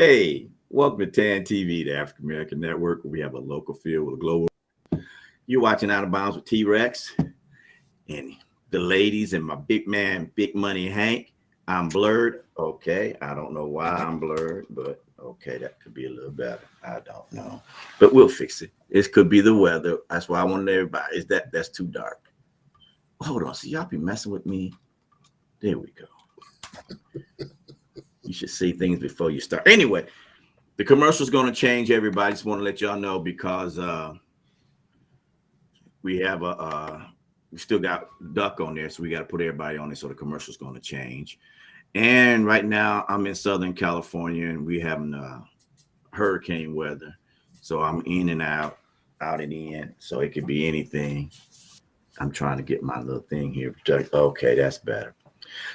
Hey, welcome to TAAN TV, the African American Network, where we have a local feel with a global. You're watching Out of Bounds with T-Rex and the ladies and my big man, Big Money Hank. I'm blurred. Okay, I don't know why I'm blurred, but okay, that could be a little better. I don't know, but we'll fix it. It could be the weather. That's why I wanted everybody. That's too dark? Hold on, see y'all be messing with me. There we go. You should see things before you start. Anyway, the commercial's going to change, everybody. Just want to let y'all know because we have we still got Duck on there, so we got to put everybody on it. So the commercial's going to change. And right now I'm in Southern California and we having hurricane weather. So I'm in and out and in. So it could be anything. I'm trying to get my little thing here. Okay, that's better.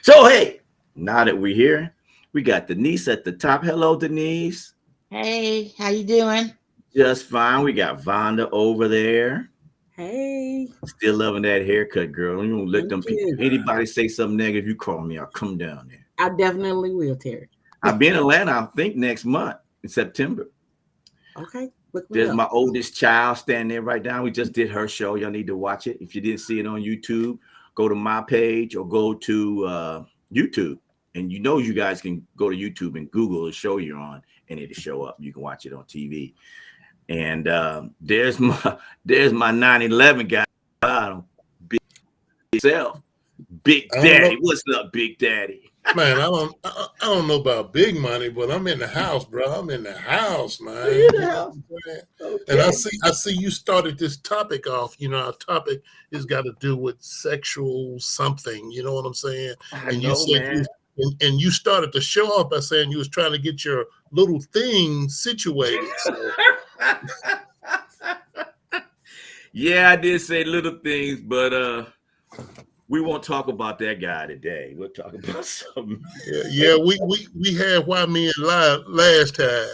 So, hey, now that we're here, we got Denise at the top. Hello, Denise. Hey, how you doing? Just fine. We got Vonda over there. Hey. Still loving that haircut, girl. You don't let them people. Anybody say something negative, you call me. I'll come down there. I definitely will, Terry. I'll be in Atlanta, I think, next month in September. Okay. There's my oldest child standing there right now. We just did her show. Y'all need to watch it. If you didn't see it on YouTube, go to my page or go to YouTube. And you know you guys can go to YouTube and Google the show you're on, and it'll show up. You can watch it on TV. And there's my 9/11 guy, big self, Big Daddy. What's up, Big Daddy? Man, I don't know about big money, but I'm in the house, bro. I'm in the house, man. In the house. Okay. And I see you started this topic off. You know, our topic has got to do with sexual something. You know what I'm saying? And you started the show off by saying you was trying to get your little thing situated. So. Yeah, I did say little things, but we won't talk about that guy today. We'll talk about something. Yeah, we had Why Men Lie last time.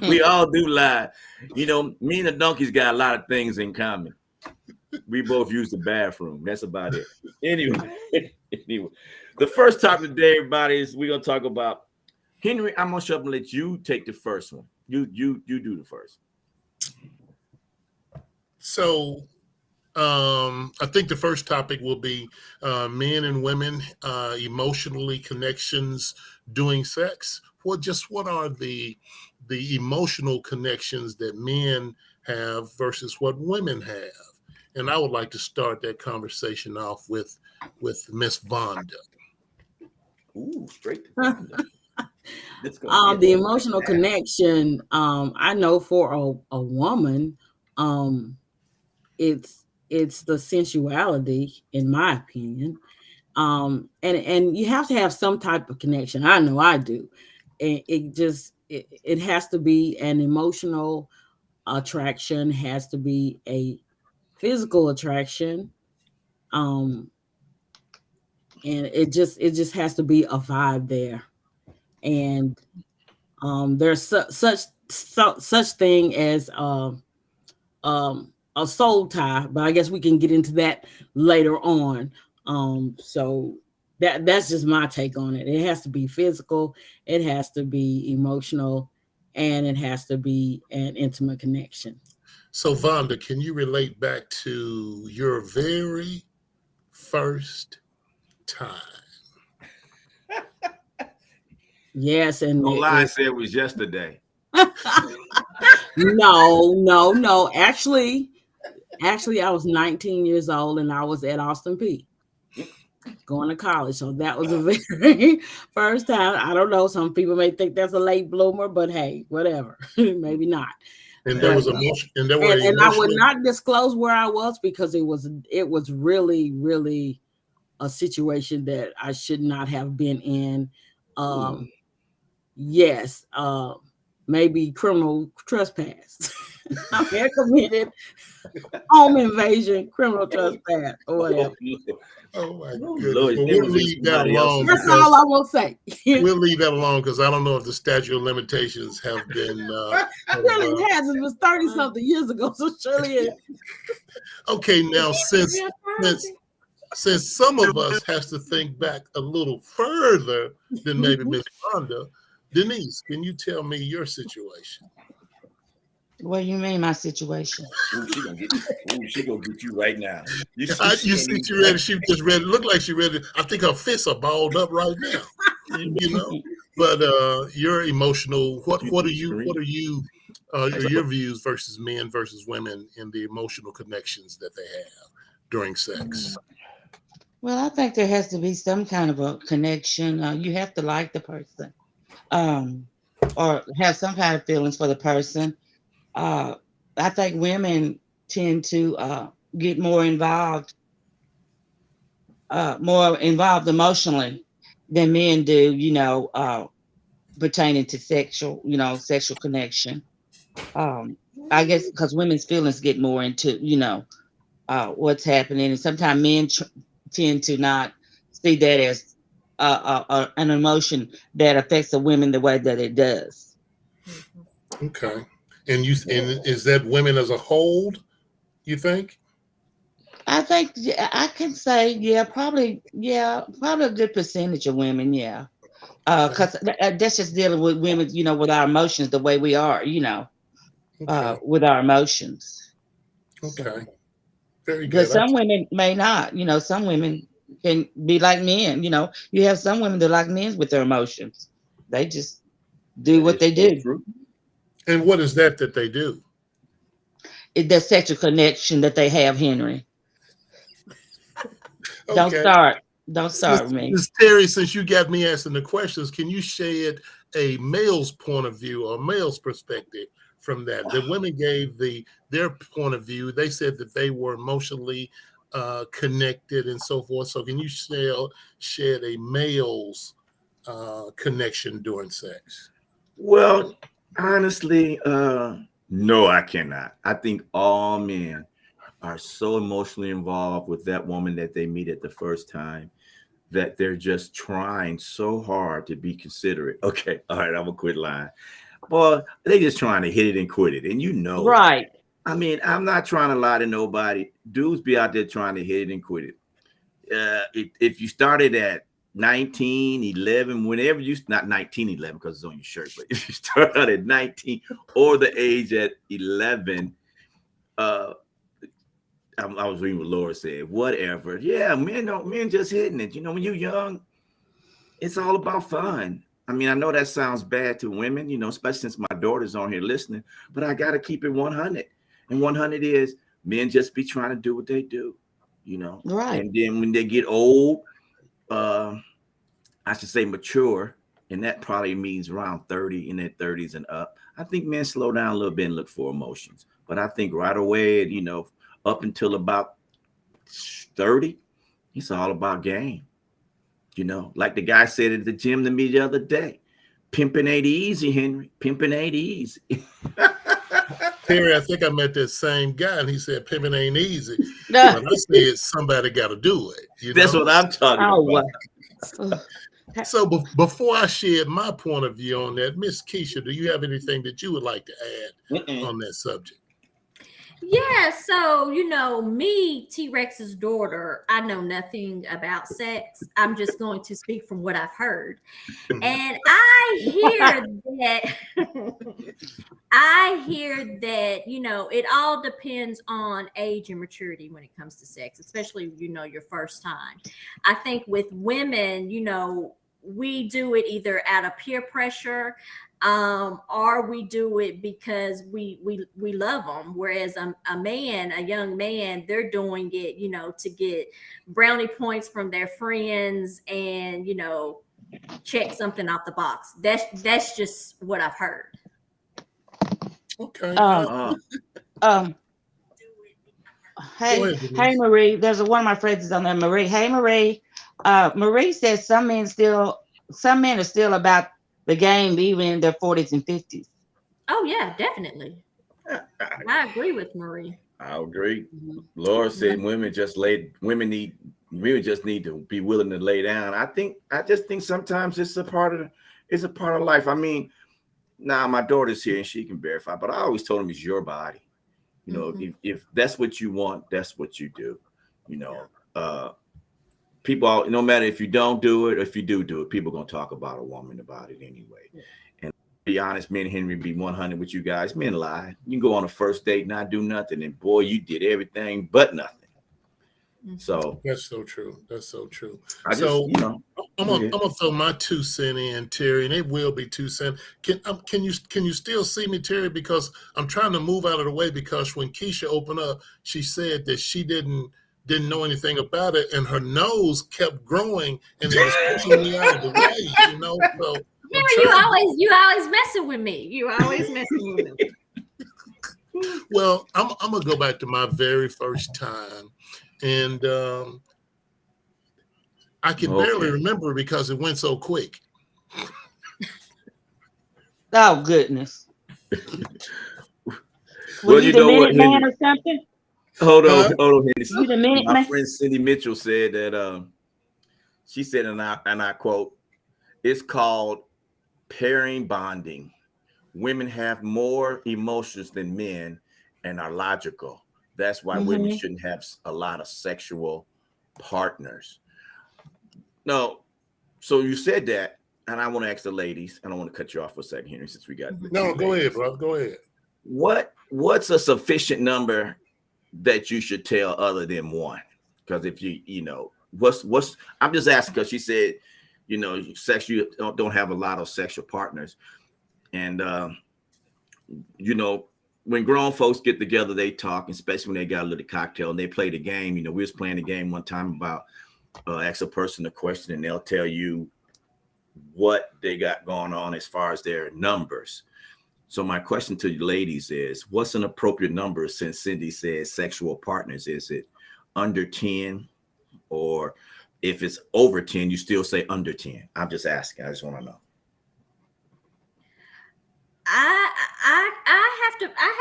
We all do lie. You know, me and the donkeys got a lot of things in common. We both use the bathroom. That's about it. Anyway, the first topic today, everybody, is we're gonna talk about Henry. I'm gonna shut up and let you take the first one. You do the first. So I think the first topic will be men and women emotionally connections doing sex. What are the emotional connections that men have versus what women have? And I would like to start that conversation off with Miss Vonda. Ooh, straight to the emotional connection, I know for a woman, it's the sensuality, in my opinion. And you have to have some type of connection. I know I do. It has to be an emotional attraction, has to be a physical attraction. And it just has to be a vibe there. And there's such thing as a soul tie, but I guess we can get into that later on. So that's just my take on it. It has to be physical, it has to be emotional, and it has to be an intimate connection. So Vonda, can you relate back to your very first time? Yes, and no lie, I said it was yesterday. No. Actually, I was 19 years old and I was at Austin Peay going to college. So that was a very first time. I don't know. Some people may think that's a late bloomer, but hey, whatever. Maybe not. And there was emotion. And I would not disclose where I was because it was really, really a situation that I should not have been in. Yes. Maybe criminal trespass. I committed home invasion, criminal trespass, or whatever. Oh my goodness. We'll leave that alone. That's all I will say. We'll leave that alone because I don't know if the statute of limitations have been. Really has. It was 30-something years ago, so surely it. Okay, now since some of us has to think back a little further than maybe Miss Vonda, Denise, can you tell me your situation? What do you mean, my situation? Ooh, she gonna get you right now. You You see, she ready. She just ready. Look like she ready. I think her fists are balled up right now. You know. But your emotional. What are your views versus men versus women in the emotional connections that they have during sex? Well, I think there has to be some kind of a connection. You have to like the person, or have some kind of feelings for the person. Uh, I think women tend to get more involved emotionally than men do. Pertaining to sexual connection. I guess because women's feelings get more into what's happening, and sometimes men tend to not see that as an emotion that affects the women the way that it does. Okay. And is that women as a whole, you think? I think I can say, probably a good percentage of women, yeah. Because that's just dealing with women, with our emotions the way we are, Okay. with our emotions. Okay. So, Very but good. some women may not, some women can be like men, you have some women that like men with their emotions. They just do what they do. True. And what is that they do? The sexual connection that they have, Henry. Don't Okay. start. Don't start with me. Ms. Terry, since you got me asking the questions, can you shed a male's point of view or male's perspective from that? The women gave their point of view. They said that they were emotionally connected and so forth. So can you shed a male's connection during sex? Well, honestly, no, I cannot. I think all men are so emotionally involved with that woman that they meet at the first time that they're just trying so hard to be considerate. Okay, all right, I'm gonna quit lying. Boy, they just trying to hit it and quit it, and it. Right. I mean, I'm not trying to lie to nobody. Dudes be out there trying to hit it and quit it. If you started at 1911, whenever you not 1911 because it's on your shirt, but if you start out at 19 or the age at 11, I was reading what Laura said. Whatever, yeah, men just hitting it. When you're young, it's all about fun. I mean, I know that sounds bad to women, especially since my daughter's on here listening, but I got to keep it 100. And 100 is men just be trying to do what they do, Right. And then when they get old, I should say mature, and that probably means around 30, in their 30s and up. I think men slow down a little bit and look for emotions. But I think right away, up until about 30, it's all about game. Like the guy said at the gym to me the other day, pimping ain't easy, Henry. Pimping ain't easy. Terry, I think I met that same guy, and he said pimping ain't easy. But I said somebody got to do it. That's what I'm talking about. So before I shared my point of view on that, Miss Keisha, do you have anything that you would like to add on that subject? Yeah, so me, T-Rex's daughter, I know nothing about sex. I'm just going to speak from what I've heard. And I hear that, it all depends on age and maturity when it comes to sex, especially, your first time. I think with women, we do it either out of peer pressure, or we do it because we love them. Whereas a young man, they're doing it, to get brownie points from their friends and, check something off the box. That's just what I've heard. Okay. Hey, Marie. There's one of my friends is on there, Marie. Hey, Marie. Marie says some men are still about the game, even in their 40s and 50s. Oh yeah, definitely. I agree with Marie. I agree. Laura said women just need to be willing to lay down. I just think sometimes it's a part of life. I mean, now my daughter's here and she can verify, but I always told them it's your body. If that's what you want, that's what you do. People, no matter if you don't do it or if you do it, people are gonna talk about a woman about it anyway. be honest, me and Henry be 100 with you guys. Men lie. You can go on a first date, not do nothing, and boy, you did everything but nothing. So that's so true. That's so true. I just, So you know, I'm gonna throw my 2 cents in, Terry, and it will be 2 cents. Can you still see me, Terry? Because I'm trying to move out of the way, because when Keisha opened up, she said that she didn't know anything about it, and her nose kept growing, and it was pushing me out of the way. You know, so Henry, you always messing with me. You always messing with me. Well, I'm gonna go back to my very first time, and I can barely remember because it went so quick. Oh goodness. Well, you know what, man or something? Hold on, Henry. You the minute My man? friend Cindy Mitchell said that she said, and I quote, "It's called pairing bonding. Women have more emotions than men and are logical. That's why women shouldn't have a lot of sexual partners." No, so you said that, and I want to ask the ladies, and I want to cut you off for a second, Henry, since we got No, go ahead, bro. Go ahead. What's a sufficient number that you should tell other than one? Because if you know what's I'm just asking because she said, you know, you don't have a lot of sexual partners, and you know, when grown folks get together, they talk, especially when they got a little cocktail and they play the game. You know, we was playing the game one time about ask a person a question and they'll tell you what they got going on as far as their numbers. So my question to you ladies is, what's an appropriate number? Since Cindy says sexual partners, is it under 10, or if it's over 10, you still say under 10? I'm just asking. I just want to know. I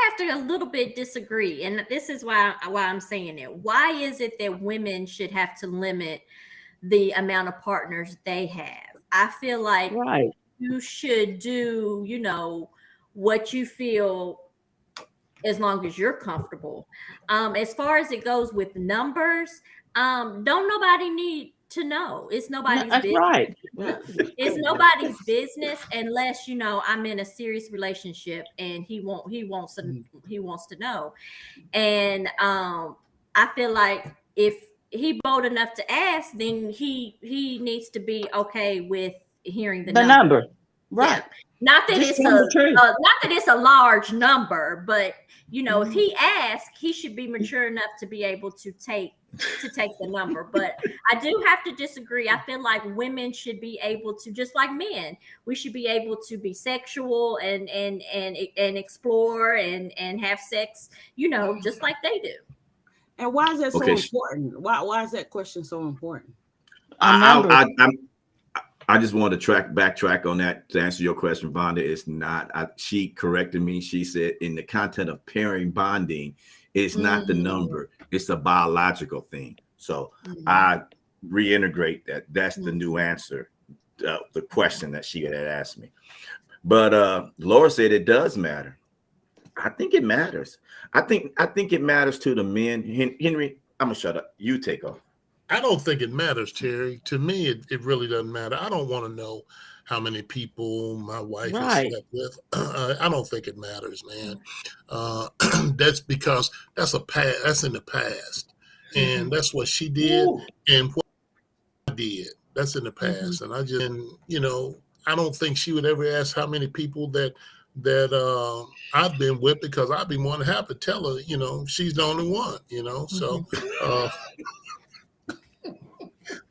have to a little bit disagree, and this is why I'm saying it. Why is it that women should have to limit the amount of partners they have? I feel like you should do, you know, what you feel as long as you're comfortable. As far as it goes with numbers, don't nobody need to know. It's nobody's business. Right. It's nobody's business unless, you know, I'm in a serious relationship and he wants to know. And I feel like if he bold enough to ask, then he needs to be okay with hearing the number. Right. Yeah. Not that it's a large number, but you know, if he asks, he should be mature enough to be able to take the number. But I do have to disagree. I feel like women should be able to, just like men, we should be able to be sexual and explore and have sex, you know, just like they do. And why is that so important? Why is that question so important? I just want to backtrack on that to answer your question, Vonda. It's not. She corrected me. She said in the content of pairing bonding, it's not the number. It's a biological thing. So I reintegrate that. That's the new answer, the question that she had asked me. But Laura said it does matter. I think it matters. I think it matters to the men. Henry, I'm gonna shut up. You take off. I don't think it matters, Terry. To me, it really doesn't matter. I don't want to know how many people my wife has slept with. I don't think it matters, man. That's because that's in the past, and that's what she did and what I did. That's in the past, and you know, I don't think she would ever ask how many people that I've been with, because I'd be more than happy to tell her, you know, she's the only one, you know. So.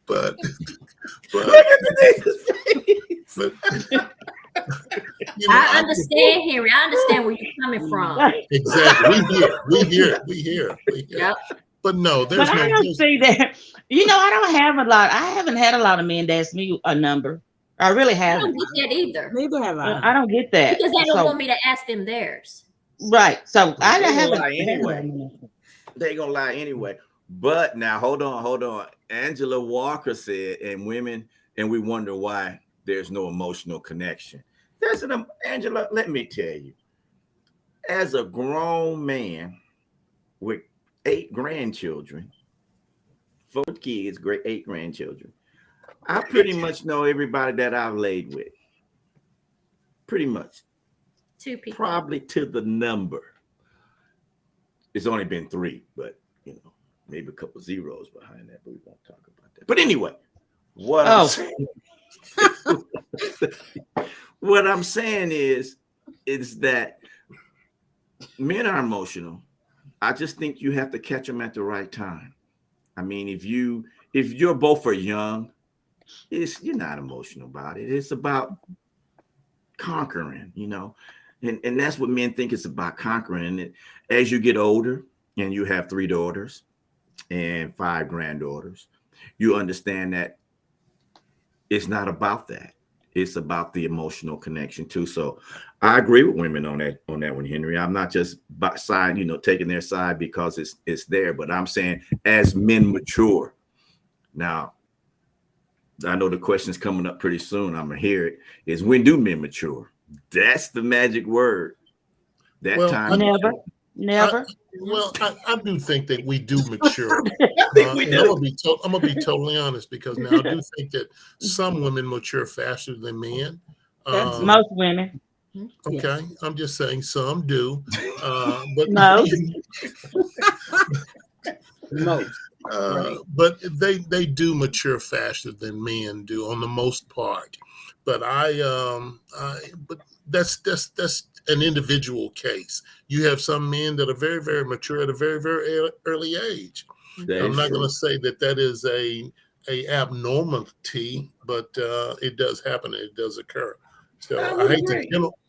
But look at the you know, I understand, Henry. I understand where you're coming from. Exactly. We hear. Yep. But no, I don't see that. You know, I don't have a lot. I haven't had a lot of men that ask me a number. I really haven't. I don't get that either. Neither have I. I don't get that because they don't want me to ask them theirs. Right. So I haven't. Anyway, they gonna lie anyway. But now, hold on. Angela Walker said, and we wonder why there's no emotional connection. Angela, let me tell you, as a grown man with 8 grandchildren, 4 kids, 8 grandchildren, I pretty much know everybody that I've laid with. Pretty much. 2 people. Probably to the number. It's only been 3, but maybe a couple zeros behind that, but we won't talk about that. But anyway, what I'm saying is that men are emotional. I just think you have to catch them at the right time. I mean, if you're both are young, you're not emotional about it. It's about conquering, and that's what men think it's about, conquering it. As you get older and you have 3 daughters and 5 granddaughters, you understand that it's not about that. It's about the emotional connection too. So I agree with women on that one, Henry. I'm not just taking their side because it's there, but I'm saying as men mature. Now, I know the question's coming up pretty soon. I'm gonna hear it. Is when do men mature? That's the magic word. Time. Never. I do think that we do mature. We do. I'm gonna be totally honest, because now I do think that some women mature faster than men. Most women. Okay, I'm just saying some do, but No. Most. Right. But they do mature faster than men do on the most part. But but that's an individual case. You have some men that are very, very mature at a very, very early age. I'm not going to say that is a abnormality, but it does happen. And it does occur. So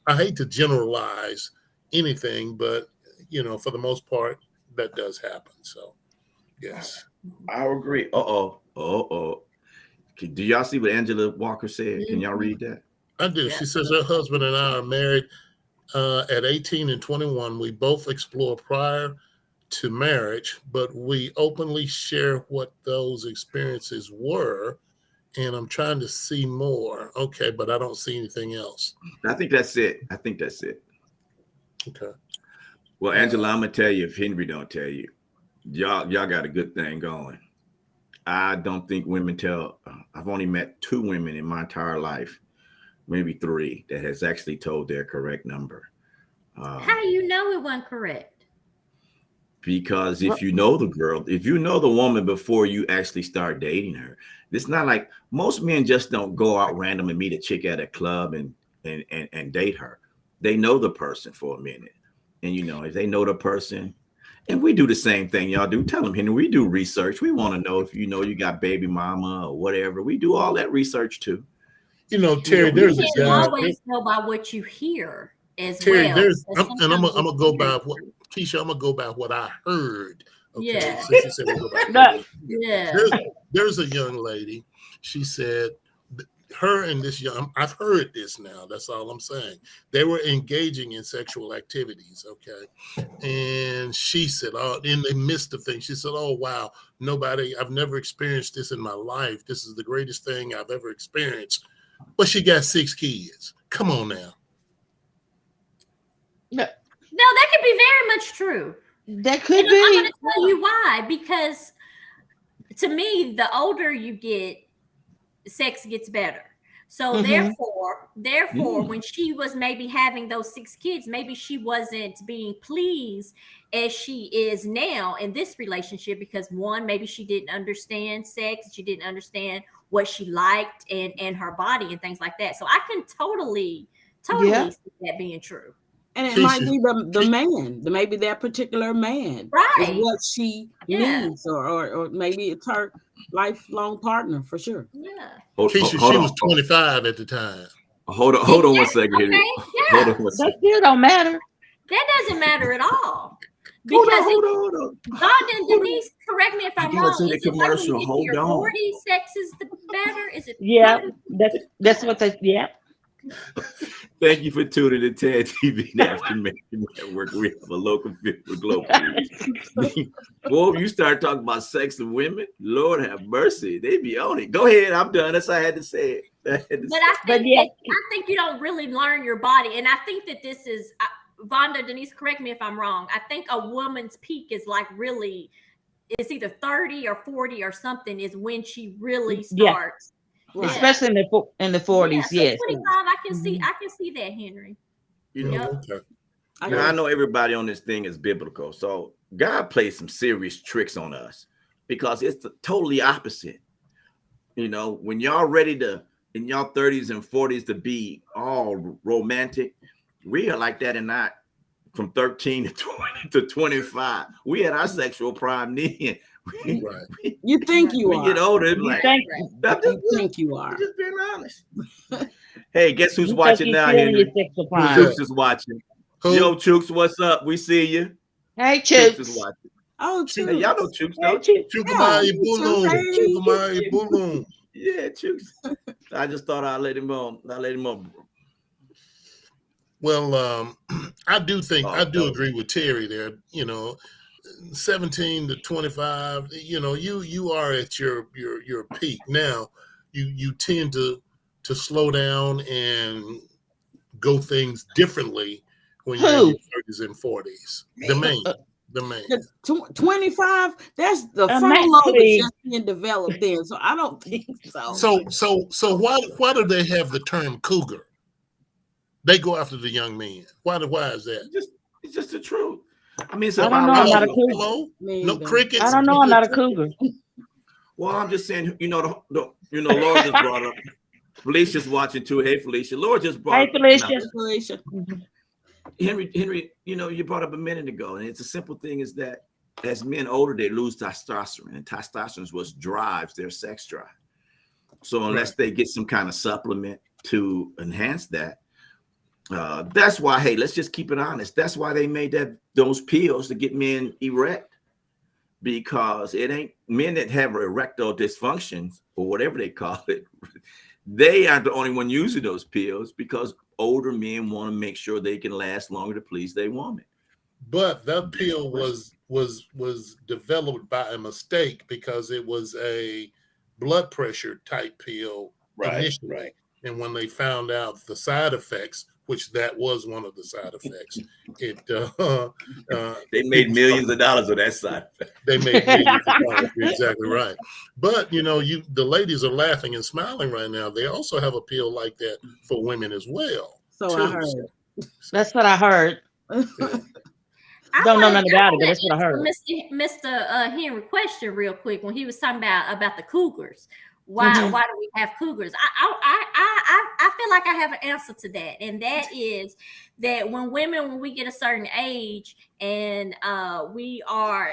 I hate to generalize anything, but for the most part, that does happen. So yes, I agree. Do y'all see what Angela Walker said? Can y'all read that? I do. Yeah. She says her husband and I are married at 18 and 21. We both explore prior to marriage, but we openly share what those experiences were. And I'm trying to see more. Okay, but I don't see anything else. I think that's it. Okay. Well, Angela, I'm gonna tell you, if Henry don't tell you, y'all got a good thing going. I don't think women tell. I've only met 2 women in my entire life, maybe 3, that has actually told their correct number. How do you know it wasn't correct? Because if you know the girl, if you know the woman before you actually start dating her, it's not like most men just don't go out random and meet a chick at a club and date her. They know the person for a minute, and if they know the person. And we do the same thing y'all do. Tell them, Henry, we do research. We want to know if you got baby mama or whatever. We do all that research too. Terry, there's a guy. You always know by what you hear as Terry, well. I'm gonna go by what Keisha. I'm gonna go by what I heard. Okay, yeah. So she said we go by yeah. There's a young lady. She said her and this I've heard this now. That's all I'm saying. They were engaging in sexual activities. Okay. And she said, and they missed the thing. She said, oh, wow, I've never experienced this in my life. This is the greatest thing I've ever experienced. But she got 6 kids. Come on now. No, that could be very much true. That could be. I'm going to tell you why. Because to me, the older you get, sex gets better. So therefore, when she was maybe having those 6 kids, maybe she wasn't being pleased as she is now in this relationship, because one, maybe she didn't understand sex, she didn't understand what she liked and her body and things like that. So I can totally see that being true. And it might be the man, maybe that particular man, right? Is what she needs, or maybe it's her lifelong partner for sure. Yeah. Keisha, she was 25 at the time. Hold on 1 second. Okay, Hold on 1 second. That still don't matter. That doesn't matter at all. Because hold on. Vonda and Denise, correct me if I'm wrong. Is it commercial? Like Hold on. 40, sex is the better. Is it? Yeah, that's what they. Yeah. Thank you for tuning in to TAAN TV, the African American Network. We have a local feel for global. Boy, you start talking about sex and women, Lord have mercy. They be on it. Go ahead. I'm done. That's all I had to say. I think you don't really learn your body. And I think that this is, Vonda, Denise, correct me if I'm wrong. I think a woman's peak is like really, it's either 30 or 40 or something is when she really starts. Right. Especially in the 40s, yes. 25, I can see that, Henry. You know, Yep. Okay. now, I know everybody on this thing is biblical. So God plays some serious tricks on us because it's the totally opposite. You know, when y'all ready to in y'all 30s and 40s to be all romantic, we are like that in that from 13 to 20 to 25. We had our sexual prime then. We, Right. You think you we are. get older, it's You like think I'm You think you I'm are. just being honest. Hey, guess who's you think watching you're now, still in your Henry? sexual Who's prime? that? Chooks is watching. Who? Yo, Chooks, what's up? We see you. Hey, Chooks is Chooks. watching. Oh, Hey, y'all know Chooks. Chooks, Hey, don't you? Chooks. Chukamai Yeah, Bulun. Chooks. Chukamai Bulun. Yeah, Chooks. I just thought I'd let him on. I let him on. Well, I do no. agree with Terry there. 17 to 25, you are at your peak. Now you tend to slow down and go things differently when you're in Who? your 30s and 40s. The man. 25, that's the Man, frontal lobe is please. just being developed then. So I don't think so. So why do they have the term cougar? They go after the young men. Why is that? It's just the truth. I mean, it's a I don't know. I'm not a biological. cougar. Hello? Me No either. crickets. I don't know. I'm not a cougar. Well, I'm just saying, Laura just brought up. Felicia's watching too. Hey, Felicia. Laura just brought Hey, up. Felicia. Felicia. Henry, you brought up a minute ago, and it's a simple thing is that as men older, they lose testosterone, and testosterone is what drives their sex drive. So unless they get some kind of supplement to enhance that, that's why, hey, let's just keep it honest. That's why they made those pills to get men erect, because it ain't men that have erectile dysfunctions or whatever they call it. They aren't the only one using those pills because older men want to make sure they can last longer to please their woman. But that pill was developed by a mistake because it was a blood pressure type pill initially. Right. And when they found out the side effects, which that was one of the side effects, They made millions of dollars on that side. They made millions of dollars. You're exactly right. But the ladies are laughing and smiling right now. They also have a pill like that for women as well. So too. I heard. That's what I heard. Don't know nothing about it, but that's what I heard. Mr. Henry question real quick when he was talking about the cougars. Why do we have cougars? I feel like I have an answer to that, and that is that when we get a certain age and we are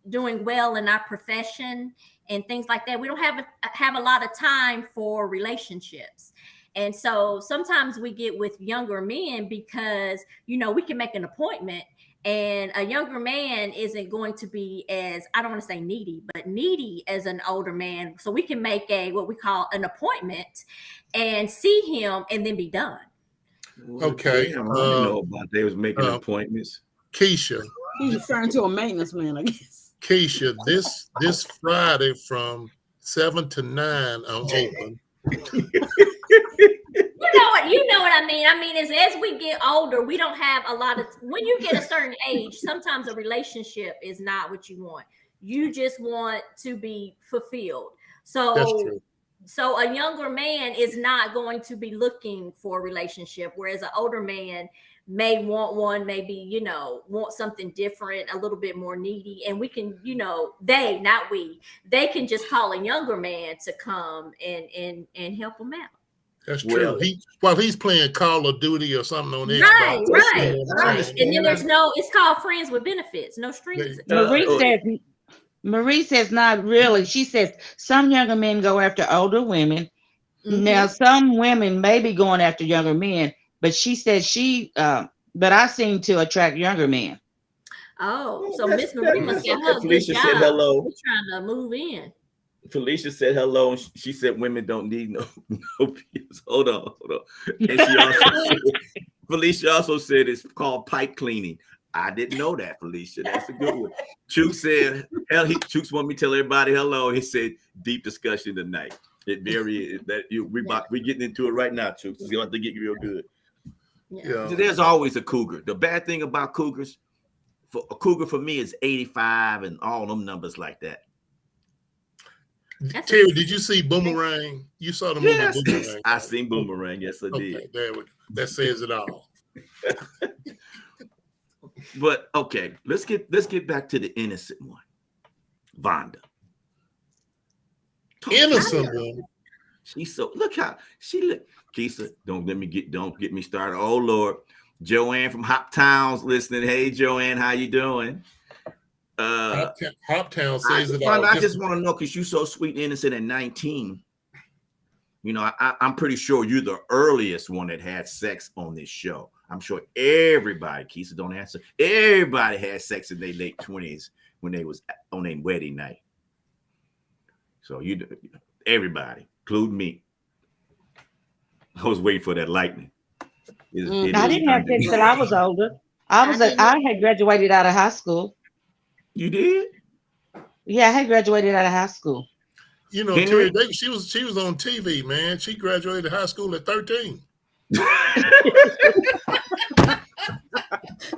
doing well in our profession and things like that, we don't have a lot of time for relationships. And so sometimes we get with younger men because we can make an appointment. And a younger man isn't going to be as, I don't want to say needy, but needy as an older man. So we can make what we call an appointment and see him and then be done. Okay. Damn, I didn't know about they was making appointments. Keisha. He's referring to a maintenance man, I guess. Keisha, this Friday from 7 to 9, I'm open. You know what I mean? I mean, as we get older, we don't have a lot of, when you get a certain age, sometimes a relationship is not what you want. You just want to be fulfilled. That's true. So a younger man is not going to be looking for a relationship, whereas an older man may want one, maybe, want something different, a little bit more needy. And we can, they can just call a younger man to come and help them out. That's true. While he's playing Call of Duty or something on Xbox. Right. And then it's called friends with benefits, no strings. Marie says not really. She says some younger men go after older women. Mm-hmm. Now some women may be going after younger men, but she says but I seem to attract younger men. Oh, so Miss Marie must get her Felicia good job. said hello. We're trying to move in. Felicia said hello, and she said women don't need no pills. Hold on. And Felicia also said it's called pipe cleaning. I didn't know that, Felicia. That's a good one. Chooks said, Chooks want me to tell everybody hello. He said, deep discussion tonight. We're getting into it right now, Chooks. It's going to get real good. Yeah. So there's always a cougar. The bad thing about cougars, a cougar for me is 85 and all them numbers like that. Terry, did you see Boomerang? You saw the movie Boomerang? I seen Boomerang. Yes, I did. There we go. That says it all. But okay, let's get back to the innocent one, Vonda. Innocent one. She's so look how she look. Keisha, don't get me started. Oh Lord, Joanne from Hop Town's listening. Hey Joanne, how you doing? Hoptown says it all. I just want to know because you're so sweet and innocent at 19. You know, I'm pretty sure you're the earliest one that had sex on this show. I'm sure everybody, Keisha, don't answer. Everybody had sex in their late 20s when they was on their wedding night. So everybody, including me. I was waiting for that lightning. I didn't have sex till I was older. I had graduated out of high school. You did? Yeah, I had graduated out of high school. You know, Terry, she was on TV, man. She graduated high school at 13.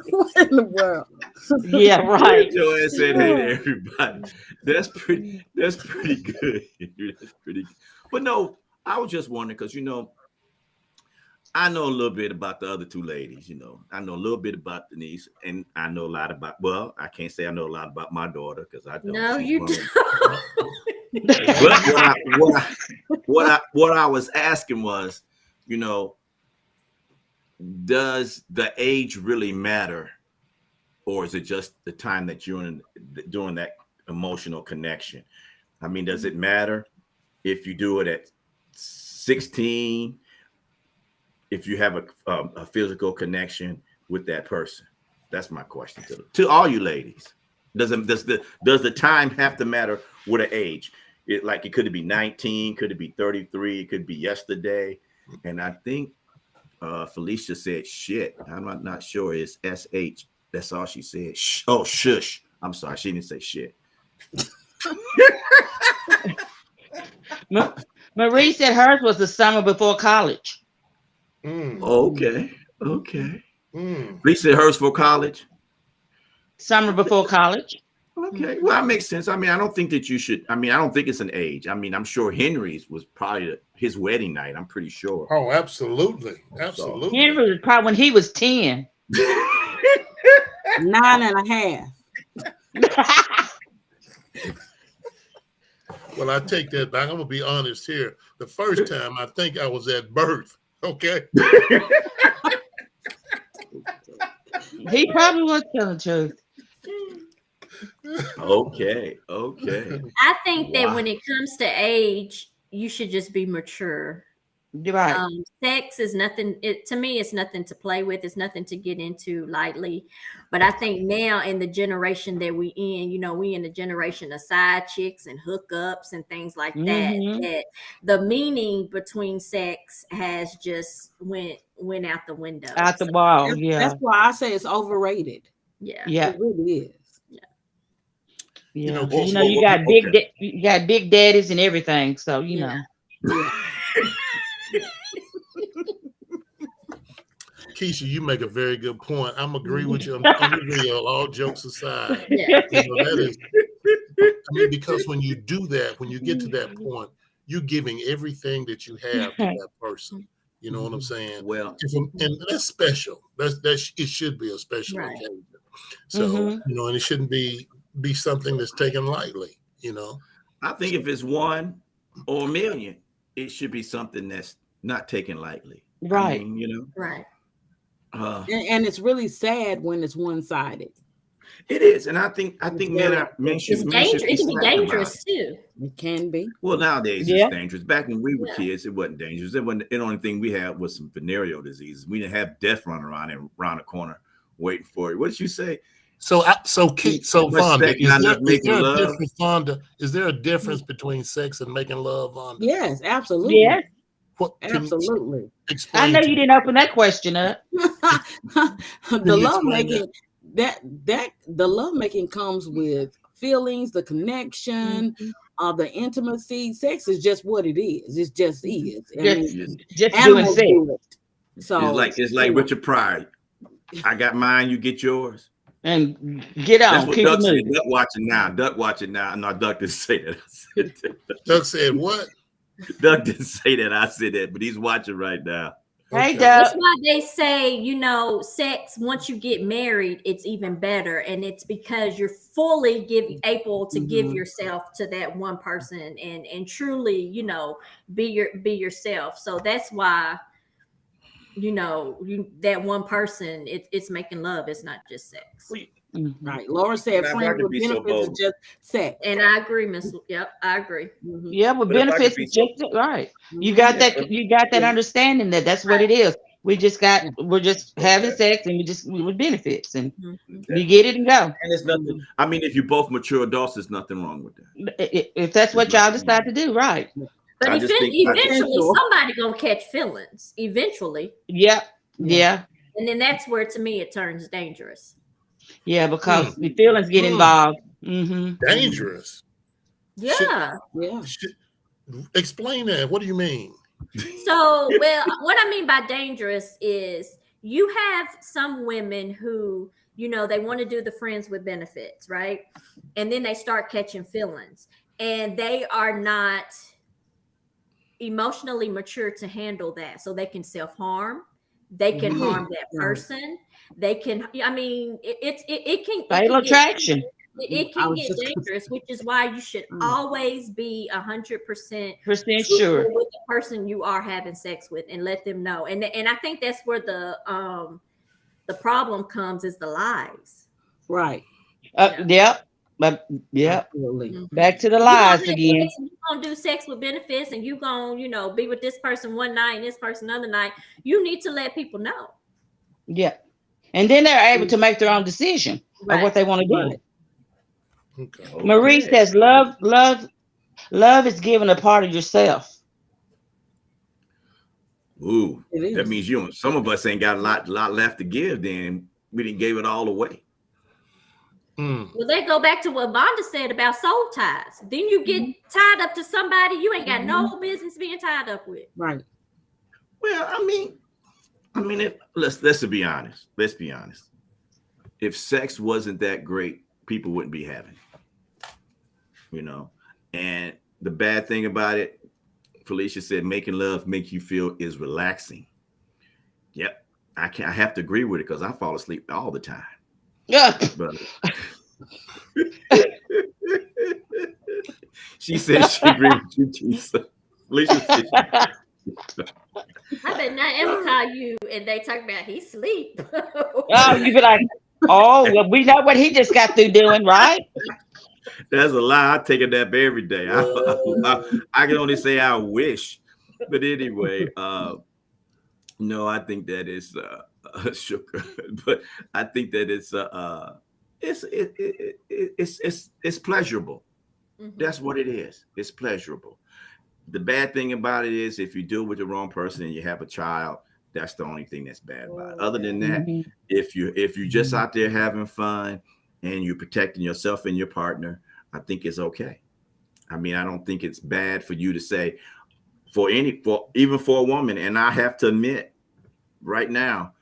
What in the world? Yeah, right. Joanne said, "Hey to everybody." That's pretty good. That's pretty good. But no, I was just wondering because I know a little bit about the other two ladies. I know a little bit about Denise, and I know a lot about. Well, I can't say I know a lot about my daughter because I don't. No, you don't. But what I was asking was, does the age really matter, or is it just the time that you're doing that emotional connection? I mean, does it matter if you do it at 16? If you have a physical connection with that person? That's my question to all you ladies. Does the time have to matter with an age? It could be 19, could it be 33, it could be yesterday. And I think Felicia said shit. I'm not sure it's SH. That's all she said. Oh, shush. I'm sorry, she didn't say shit. Marie said hers was the summer before college. Okay. Lisa said hers for college. Summer before college. Okay. Well, that makes sense. I mean, I don't think that you should. I mean, I don't think it's an age. I mean, I'm sure Henry's was probably his wedding night. I'm pretty sure. Oh, absolutely. Henry was probably when he was 10. 9.5. Well, I take that back. I'm gonna be honest here. The first time I think I was at birth. Okay. He probably was telling the truth. Okay. I think that when it comes to age, you should just be mature. Right. Sex is nothing. To me, it's nothing to play with. It's nothing to get into lightly. But I think now in the generation that we we in the generation of side chicks and hookups and things like that. That the meaning between sex has just went out the window. Out the wall. Yeah. That's why I say it's overrated. Yeah. It really is. Yeah. You got big daddies and everything. So know. Yeah. Keisha, you make a very good point. I'm agree with you. I'm real. All jokes aside, that is. I mean, because when you do that, when you get to that point, you're giving everything that you have to that person. You know what I'm saying? Well, and that's special. It should be a special occasion. So and it shouldn't be something that's taken lightly. I think if it's one or a million, it should be something that's not taken lightly. Right. I mean, Right. And it's really sad when it's one-sided. It is, and I think men should. It can be dangerous too. It can be. Well, nowadays it's dangerous. Back when we were kids, it wasn't dangerous. The only thing we had was some venereal diseases. We didn't have death running around the corner waiting for you. What did you say? So Vonda, is there a difference between sex and making love, Vonda? Yes, absolutely. Yes. Absolutely. I know you didn't open that question up. The lovemaking, the lovemaking comes with feelings, the connection, the intimacy. Sex is just what it is. It just is. Just doing sex. So it's like Richard Pryor. I got mine, you get yours. And get on. That's what Duck said. Duck watching now. No, Duck didn't say that. Duck said what? Duck didn't say that. I said that, but he's watching right now. Hey, Okay. Doug. That's why they say, sex once you get married, it's even better, and it's because you're fully able to give yourself to that one person and truly, be yourself. So that's why, that one person, it's making love. It's not just sex. Right. Laura said Now, if I friends could with be so benefits is bold. just sex. And I agree, Miss. Yep, I agree. Yeah, with But if I could benefits be is so, just right. You Mhm. got yeah, that. You got that understanding that's what it is. We're just having okay. sex, and we with benefits, and Mhm. you get it and go. And there's nothing. I mean, if you're both mature adults, there's nothing wrong with that. If that's There's what y'all nothing wrong decide to do, right? But I just think eventually, Potential. somebody gonna catch feelings. Eventually, Yep. Yeah. Yeah. and then that's where, to me, it turns dangerous. Yeah. Because Hmm. the feelings get Hmm. involved. Mm-hmm. Dangerous. Should, Yeah. Yeah. should, explain that. What do you mean? So, well, what I mean by dangerous is you have some women who, they want to do the friends with benefits, right? And then they start catching feelings, and they are not emotionally mature to handle that. So they can self-harm, they can harm that Right. person. They can, I mean, it Fatal can get attraction. it I can was get just dangerous, which is why you should always be 100% Percent truthful sure. with the person you are having sex with, and let them know. And I think that's where the problem comes, is the lies. right. Yeah. Yep. But yep. Absolutely. Mhm. Back to the You gonna lies have again. sex, and you gonna do sex with benefits, and you gonna, be with this person one night and this person another night. You need to let people know. Yeah. And then they're able to make their own decision of what Right. they want to do. Right. Okay. Marie Okay. says, love is giving a part of yourself. Ooh, It that is. means some of us ain't got a lot left to give. Then we didn't give it all away. Hmm. Well, they go back to what Vonda said about soul ties. Then you get tied up to somebody you ain't got no business being tied up with. Right. Well, I mean, let's be honest. Let's be honest. If sex wasn't that great, people wouldn't be having it. And the bad thing about it, Felicia said, making love make you feel is relaxing. Yep, I have to agree with it because I fall asleep all the time. Yeah. But she said she agreed with you, Tisa. Felicia said I bet not ever call you and they talk about he sleep. Oh, you be like, oh, well, we know what he just got through doing, right? that's a lie. I take a nap every day. I can only say I wish. But anyway, no, I think that is sugar. But I think that it's pleasurable. Mhm. That's what it is. It's pleasurable. The bad thing about it is if you deal with the wrong person and you have a child, that's the only thing that's bad about it. Other than that, Mhm. if you're just out there having fun and you're protecting yourself and your partner, I think it's okay. I mean, I don't think it's bad for you to say even for a woman, and I have to admit right now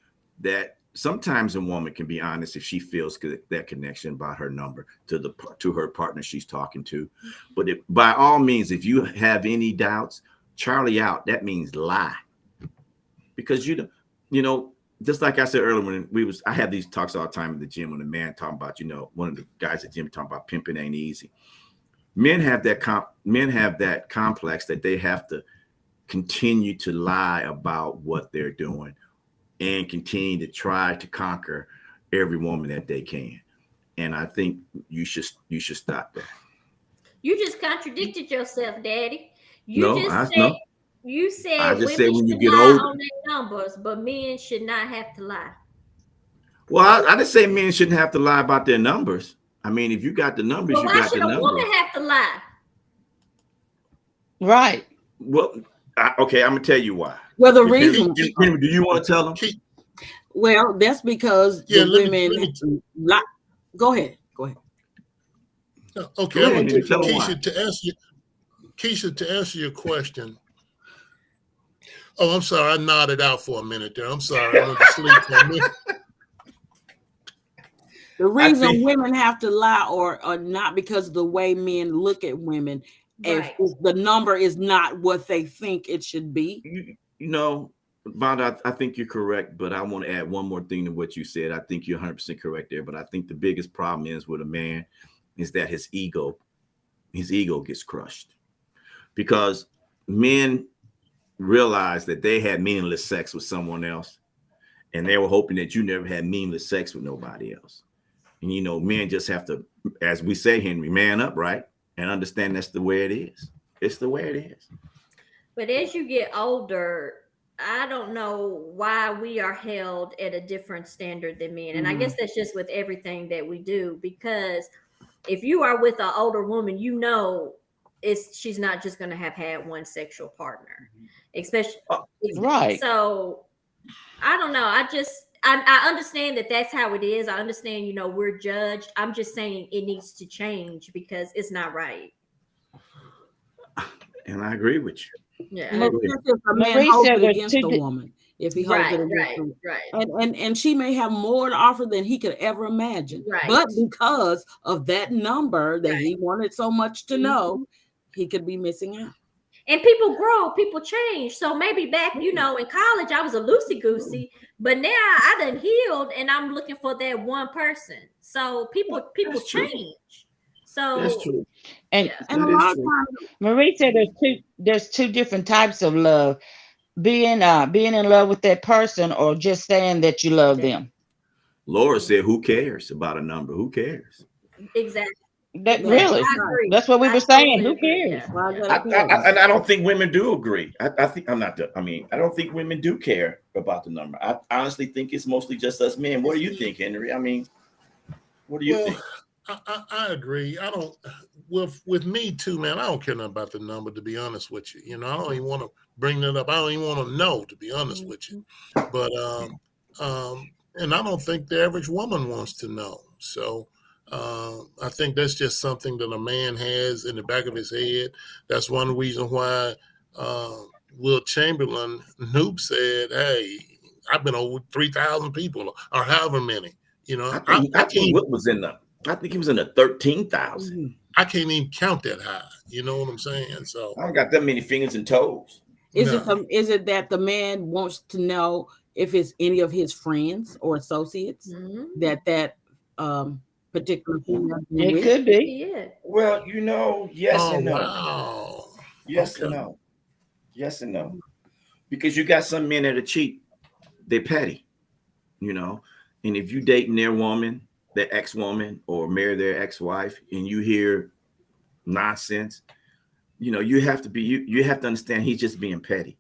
that sometimes a woman can be honest if she feels that connection about her number to her partner she's talking to. But by all means, if you have any doubts, Charlie out. That means lie, because just like I said earlier, I have these talks all the time in the gym when a man talking about, one of the guys at the gym talking about pimping ain't easy. Men have that complex that they have to continue to lie about what they're doing and continue to try to conquer every woman that they can. And I think you should stop that. You just contradicted yourself, Daddy. No, You said I just women said when you should get lie older. on their numbers, but men should not have to lie. Well, I didn't say men shouldn't have to lie about their numbers. I mean, if you got the numbers, But you why got should the a numbers. woman have to lie? Right. Well, okay, I'm gonna tell you why. Well, the reason. Henry, do you want to tell them? Well, that's because the let women. me Go ahead. Go ahead. Okay, Go I ahead, want Henry, tell them why. Keisha, to answer your question. Oh, I'm sorry. I nodded out for a minute there. I'm sorry. I went to sleep for a minute. The reason women have to lie or not because of the way men look at women, Right. if the number is not what they think it should be. Vonda, I think you're correct, but I want to add one more thing to what you said. I think you're 100% correct there, but I think the biggest problem is with a man is that his ego gets crushed because men realize that they had meaningless sex with someone else, and they were hoping that you never had meaningless sex with nobody else. And you know, men just have to, as we say, Henry, man up, right, and understand that's the way it is. It's the way it is. But as you get older, I don't know why we are held at a different standard than men. And I guess that's just with everything that we do, because if you are with an older woman, you know she's not just going to have had one sexual partner, especially right. So I don't know. I understand that that's how it is. I understand, you know, we're judged. I'm just saying it needs to change because it's not right. And I agree with you. Yeah. And it's just if a man holds it against a woman, if he holds it against her. Right. And she may have more to offer than he could ever imagine. Right. But because of that number that he wanted so much to know, he could be missing out. And people grow, people change. So maybe back, you know, in college, I was a loosey-goosey, but now I done healed and I'm looking for that one person. So people change. So that's true. And a lot of times, Marie said there's two different types of love. Being in love with that person or just saying that you love them. Laura said, who cares about a number? Who cares? Exactly. Really, that's what we were saying. Who cares? And I don't think women do agree. I think I don't think women do care about the number. I honestly think it's mostly just us men. What do you think, Henry? I mean, what do you think? I agree. I don't with me too, man. I don't care nothing about the number, to be honest with you. You know, I don't even want to bring that up. I don't even want to know, to be honest with you. But and I don't think the average woman wants to know. So I think that's just something that a man has in the back of his head. That's one reason why Will Chamberlain, Noob said, "Hey, I've been over 3,000 people, or however many." You know, I think Will was in the. I think he was in the 13,000. I can't even count that high. You know what I'm saying? So I don't got that many fingers and toes. Is it that the man wants to know if it's any of his friends or associates that particular female? It could be. Yeah. Well, you know, yes and no. Wow. Yes and no. Yes and no. Because you got some men that are cheap. They're petty, you know. And if you dating their woman, their ex-woman, or marry their ex-wife, and you hear nonsense, you know, you have to understand he's just being petty.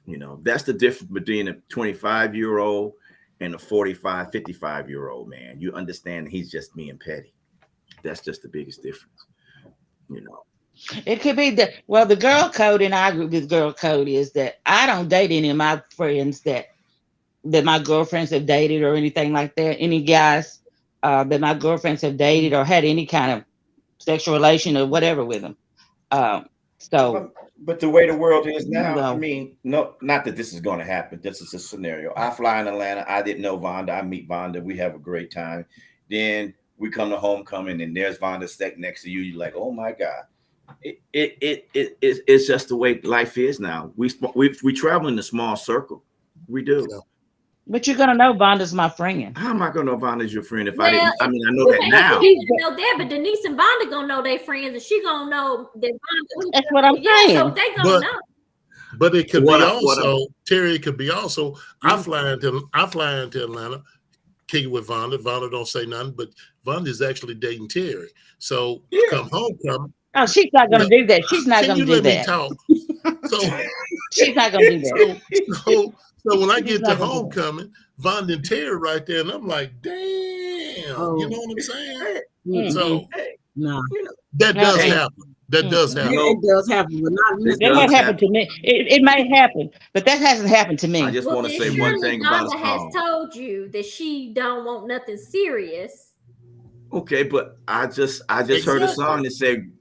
You know, that's the difference between a 25-year-old and a 45, 55-year-old man. You understand he's just being petty. That's just the biggest difference, you know. It could be the girl code, and I agree with girl code, is that I don't date any of my friends that my girlfriends have dated or anything like that. Any guys that my girlfriends have dated or had any kind of sexual relation or whatever with them. But the way the world is now, I mean, no, not that this is going to happen. This is a scenario. I fly in Atlanta. I didn't know Vonda. I meet Vonda. We have a great time. Then we come to homecoming, and there's Vonda sitting next to you. You're like, oh my God. It's just the way life is now. We travel in a small circle. We do. Yeah. But you're gonna know Vonda's my friend. How am I gonna know Vonda's your friend if I didn't? I mean, I know that now. Know that, but Denise and Vonda gonna know their friends, and she gonna know that Vonda. That's what I'm saying. So they gonna know. But it could be also, Terry. It could be also. I fly into Atlanta, kick it with Vonda. Vonda don't say nothing, but Vonda is actually dating Terry. So come homecoming. Oh, she's not gonna do that. She's not gonna do that. Can you let me talk? So she's not gonna do that. So when I get to homecoming, Vonda and Terry right there, and I'm like, damn, you know what I'm saying? So that does happen. That does happen. It does happen, but not that might happen to me. It might happen, but that hasn't happened to me. I just want to say one thing about Vonda has told you that she don't want nothing serious. Okay, but I just heard a song that said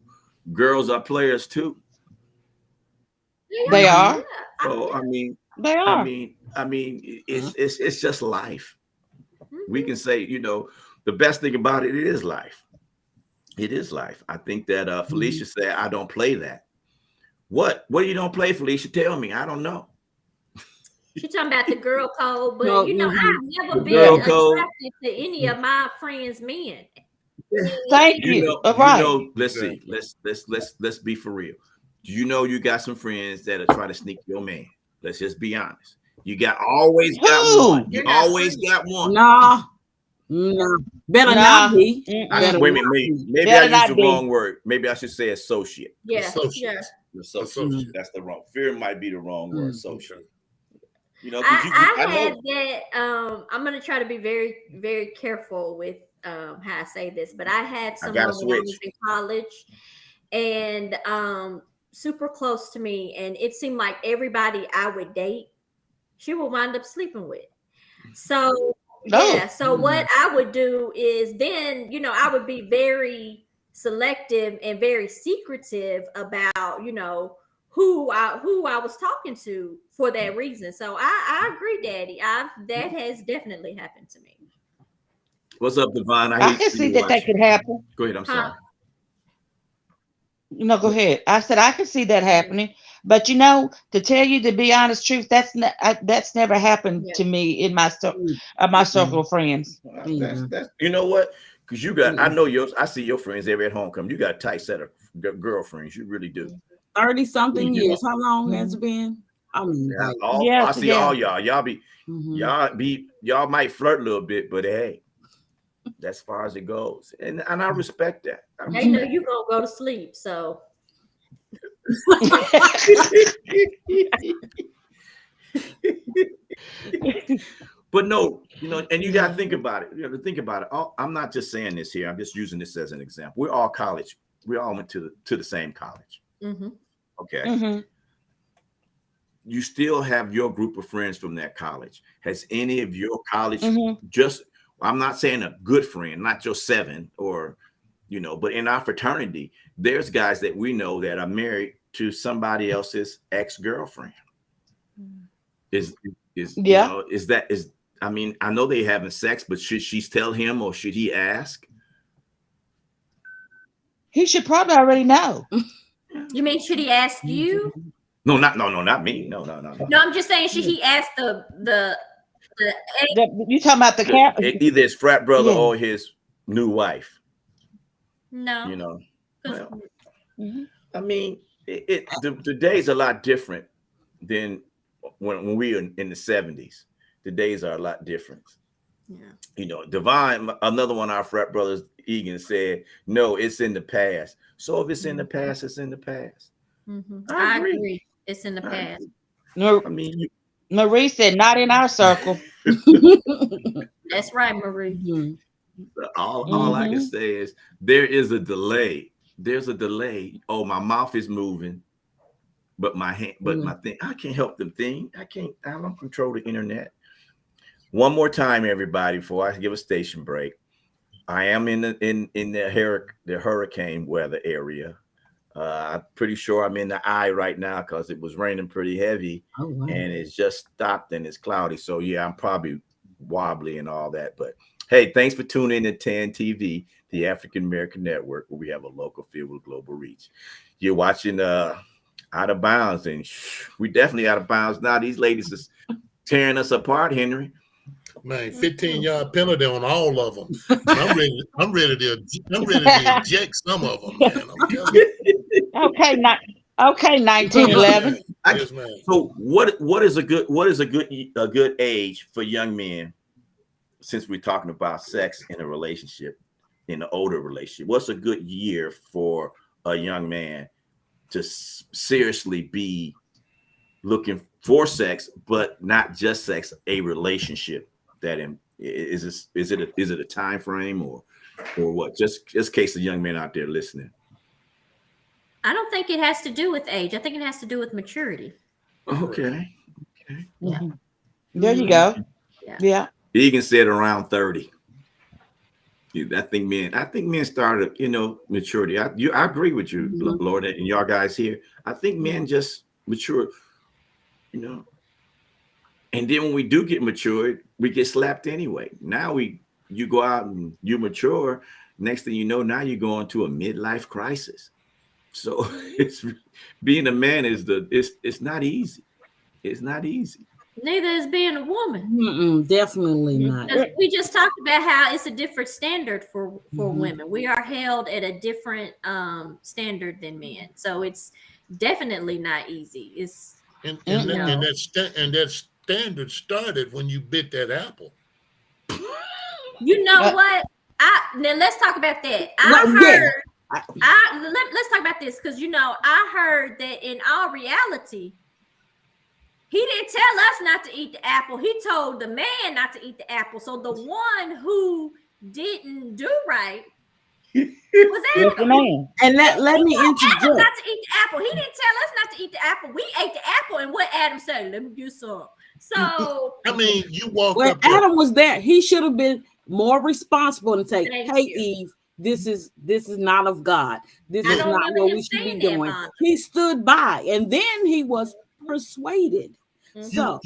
girls are players too. They are. Yeah. So I mean, they are. I mean, it's just life. We can say, you know, the best thing about it is life. It is life. I think that Felicia said, I don't play that. What you don't play, Felicia? Tell me. I don't know. She talking about the girl code, but No, you know, mhm. I've never The been girl code. attracted to any of my friends' men. Thank You you. know, All right. let's see. Let's be for real. Do you know you got some friends that'll try to sneak your man? Let's just be honest. You always got Who? one. You You're not always free. got one. No, no, better Nah. not be. Mm-mm. Better Wait a not minute, be. maybe I Better used not the be. wrong word. Maybe I should say associate. Yeah, Associates. Associate. That's the wrong. Fear might be the wrong word. Mm. Associate. You know, because I I had know. that. I'm gonna try to be very, very careful with how I say this, but I had I gotta someone when I was switch. in college, and super close to me, and it seemed like everybody I would date, she would wind up sleeping with. So yeah, so what I would do is then, you know, I would be very selective and very secretive about, you know, who I was talking to for that reason. So I agree, Daddy. That has definitely happened to me. What's up, Devon? I can see that could happen. Go ahead. I'm Huh? sorry. No, go ahead. I said I can see that happening, but you know, to tell you to be honest, truth, that's never happened Yeah. to me in my Mm. my circle of friends. That's you know what? Because you got, I Mm. know yours. I see your friends every at homecoming. You got a tight set of girlfriends. You really do. 30-something You do. years. How long has it been? I mean, Yeah, like, Yeah, I see yeah. all y'all. mhm. Y'all might flirt a little bit, but hey, that's as far as it goes. And I respect that. I Now you know respect you gonna go to sleep. So But no, you know, and you got to think about it. You have to think about it. I'm not just saying this here. I'm just using this as an example. We're all college. We all went to the same college. Okay. Mhm. You still have your group of friends from that college. Has any of your college Mhm. just, I'm not saying a good friend, not just 7 or, you know, but in our fraternity, there's guys that we know that are married to somebody else's ex-girlfriend. Is you Yeah. know, is I mean, I know they having sex, but should she tell him or should he ask? He should probably already know. you mean should he ask you? No, not me. No. No, I'm just saying should he ask the You talking about the cap? Either his frat brother Yeah. or his new wife. no? You know, 'Cause- well, Mhm. I mean, the day's a lot different than when we were in the 70s. The days are a lot different. yeah. You know, Divine, another one of our frat brothers, Egan, said, no, it's in the past. So if it's in the past, it's in the past. I agree. It's in the I past. No, I mean, Marie said not in our circle. That's right, Marie. Mhm. all I can say is there is a delay. There's a delay. Oh, my mouth is moving, but my hand, but my thing, I can't help the thing. I don't control the internet. One more time, everybody, before I give a station break. I am in the hurricane weather area. I'm pretty sure I'm in the eye right now because it was raining pretty heavy, Oh, wow. and it's just stopped and it's cloudy. So yeah, I'm probably wobbly and all that. But hey, thanks for tuning in to TAAN TV, the African American Network, where we have a local feel with global reach. You're watching Out of Bounds, and we definitely out of bounds now. These ladies is tearing us apart, Henry. Man, 15-yard penalty on all of them. I'm ready to eject some of them, man. I'm telling you. Okay, 1911. Yes, man. So what is a good age for young men, since we're talking about sex in a relationship, in an older relationship? What's a good year for a young man to seriously be looking for sex, but not just sex, a relationship? That is it a time frame or what? Just in case the young men out there listening. I don't think it has to do with age. I think it has to do with maturity. Okay. Yeah. There you go. Yeah. Egan said around 30. I think men started, maturity. I agree with you, Lord, and y'all guys here. I think men just mature, and then when we do get matured, we get slapped anyway. Now you go out and you mature. Next thing you know, now you're going to a midlife crisis. So being a man it's not easy. It's not easy. Neither is being a woman. Definitely not. We just talked about how it's a different standard for women. We are held at a different standard than men, so it's definitely not easy. It's And that standard started when you bit that apple. you know what? Now let's talk about that. Let's talk about this because I heard that in all reality, he didn't tell us not to eat the apple. He told the man not to eat the apple. So the one who didn't do right was Adam. the man. And let me interject. Adam not to eat the apple. He didn't tell us not to eat the apple. We ate the apple, and what Adam said, let me get some. So I mean, you walked when up there. Adam was there, he should have been more responsible and say, Thank "Hey, you. Eve, this is not of God. This I is don't not remember what him we should be saying that, doing." Mom. He stood by, and then he was persuaded. So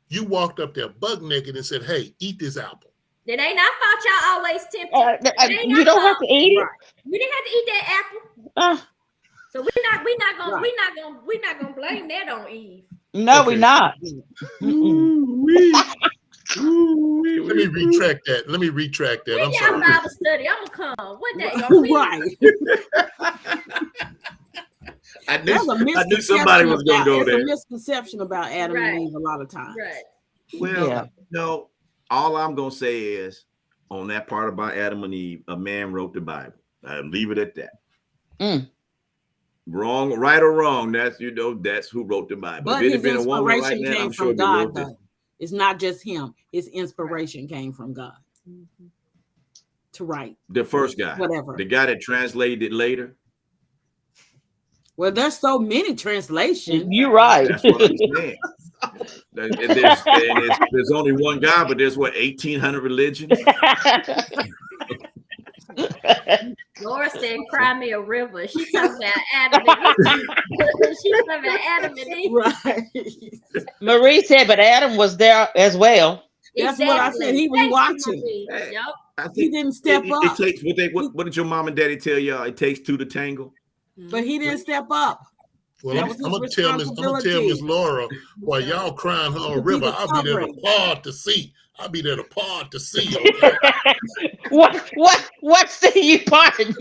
You walked up there bug naked and said, "Hey, eat this apple." it ain't our fault. Y'all always tempted. You don't have to eat it. We didn't have to eat that apple. So we're not gonna blame that on Eve. No, Okay. we're not. Let me retract that. I'm We got sorry. Bible study. I'm gonna come. What day? Y'all feel? right. I There's a knew somebody was going to go There's there. a misconception about Adam Right. and Eve a lot of times. Right. Well, Yeah. no, all I'm going to say is on that part about Adam and Eve, a man wrote the Bible. I'll leave it at that. Mm. Wrong, right or wrong, that's who wrote the Bible. But If it his had been a woman right inspiration now, came I'm sure from it'd be God, wrote this. though. It's not just him. His inspiration came from God to write. The first guy, Whatever. the guy that translated it later. Well, there's so many translations. You're right. That's what I'm saying. There's only one God, but there's 1,800 religions. Laura said, "Cry me a river." She's talking about Adam and Eve. She's talking about Adam and Eve. Right. Marie said, but Adam was there as well. That's what I said. He was Thank you, watching. Marie. Hey. Yep. I think He didn't step it up. takes what did your mom and daddy tell y'all? It takes two to tangle. But he didn't step up. Well, That I'm was his gonna tell Miss responsibility. Laura, while y'all crying on a To be river, the I'll be there to covering. part to see. I'll be there to part to see. Okay? What see you parting?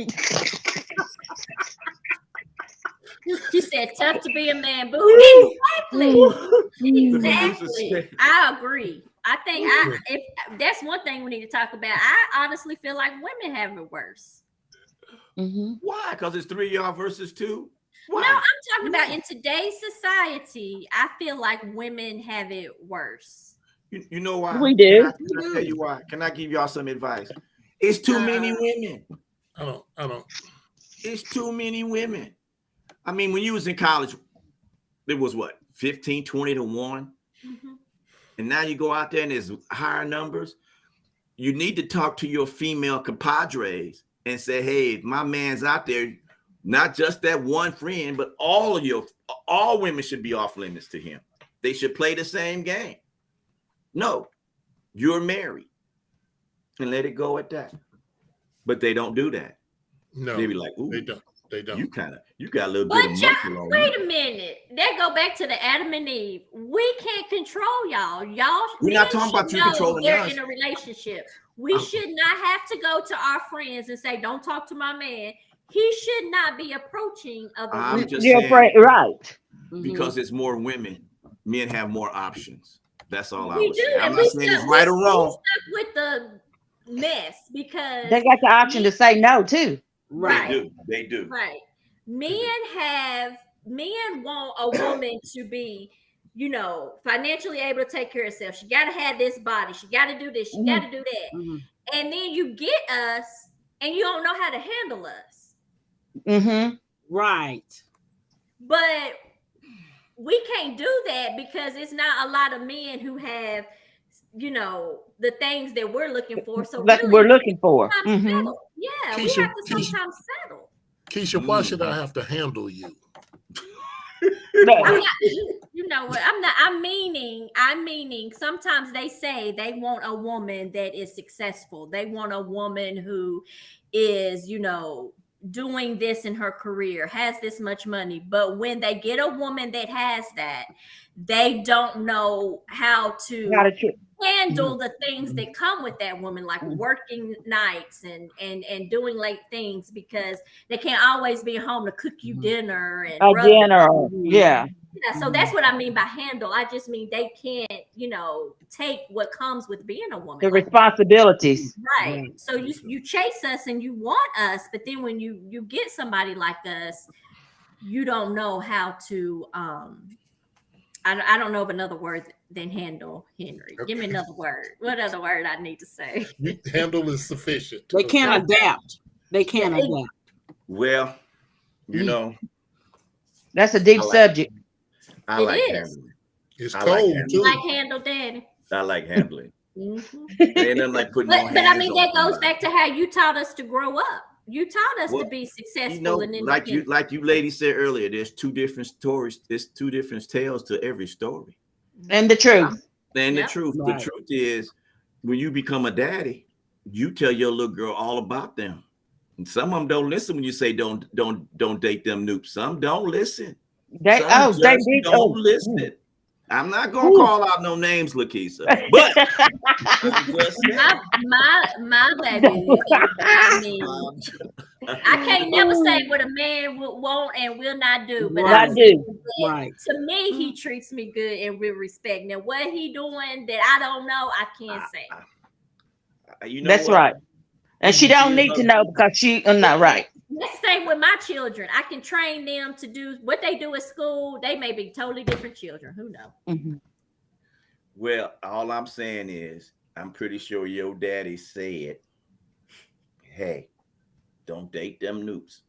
She said, "Tough to be a man, boo." Exactly. I agree. I think if that's one thing we need to talk about. I honestly feel like women have it worse. Mm-hmm. Why? Because it's 3 y'all versus 2. Why? No, I'm talking about in today's society. I feel like women have it worse. You know why? We do. Can I tell you why? Can I give y'all some advice? It's too many women. I don't. It's too many women. I mean, when you was in college, it was 15, 20 to 1. Mm-hmm. And now you go out there and there's higher numbers. You need to talk to your female compadres and say, hey, if my man's out there, not just that one friend, but all women should be off limits to him. They should play the same game. No, you're married. And let it go at that. But they don't do that. No, They be like, ooh, they don't. They don't. you got a little bit of muscle on wait you. a minute. That go back to the Adam and Eve. We can't control y'all. We're not talking about you controlling they're us. in a relationship. We should not have to go to our friends and say, "Don't talk to my man." He should not be approaching other I'm women. just You're saying, right. because it's more women, men have more options. That's all I We was do, saying. I'm and not we saying it's stuck- right or we wrong. stuck with the mess because They got the option to say no too. Right. They do. right. Men want a woman to be, financially able to take care of herself. She got to have this body. She got to do this. She got to do that. Mhm. And then you get us, and you don't know how to handle us. Mm-hmm. Right. But we can't do that because it's not a lot of men who have, the things that we're looking for. So That's really, what we're looking for. sometimes Mm-hmm. settle. Yeah, we Keisha, have to sometimes settle. Keisha, why should I have to handle you? I'm not, you know what? I'm meaning sometimes they say they want a woman that is successful. They want a woman who is, doing this in her career, has this much money, but when they get a woman that has that, they don't know how to handle the things that come with that woman, like working nights and doing late things, because they can't always be home to cook you dinner and Yeah. So that's what I mean by handle. I just mean they can't, take what comes with being a woman. The responsibilities. Right. So you chase us and you want us, but then when you get somebody like us, you don't know how to I don't know of another word than handle, Henry. Give me another word. What other word I need to say? Handle is sufficient. They can't adapt. They can't adapt. Well, that's a deep subject. I like handling. It's cold too. Like handle, Daddy. I like handling. Mm-hmm. Ain't nothing like putting but I mean, that goes back to how you taught us to grow up. You taught us to be successful and independent. like you ladies said earlier, there's two different stories. There's two different tales to every story. And the truth. And the truth. Right. The truth is, when you become a daddy, you tell your little girl all about them. And some of them don't listen when you say don't date them noobs. Some don't listen. They don't listen. I'm not gonna call out no names, Lakeisha, but my baby. I mean, I can't never say what a man won't and will not do, but I do. To me, he treats me good and with respect. Now, what he doing that I don't know, I can't say. That's right, and she don't need to know because she not right. Let's say with my children, I can train them to do what they do at school. They may be totally different children. Who knows? Mm-hmm. Well, all I'm saying is, I'm pretty sure your daddy said, "Hey, don't date them noobs."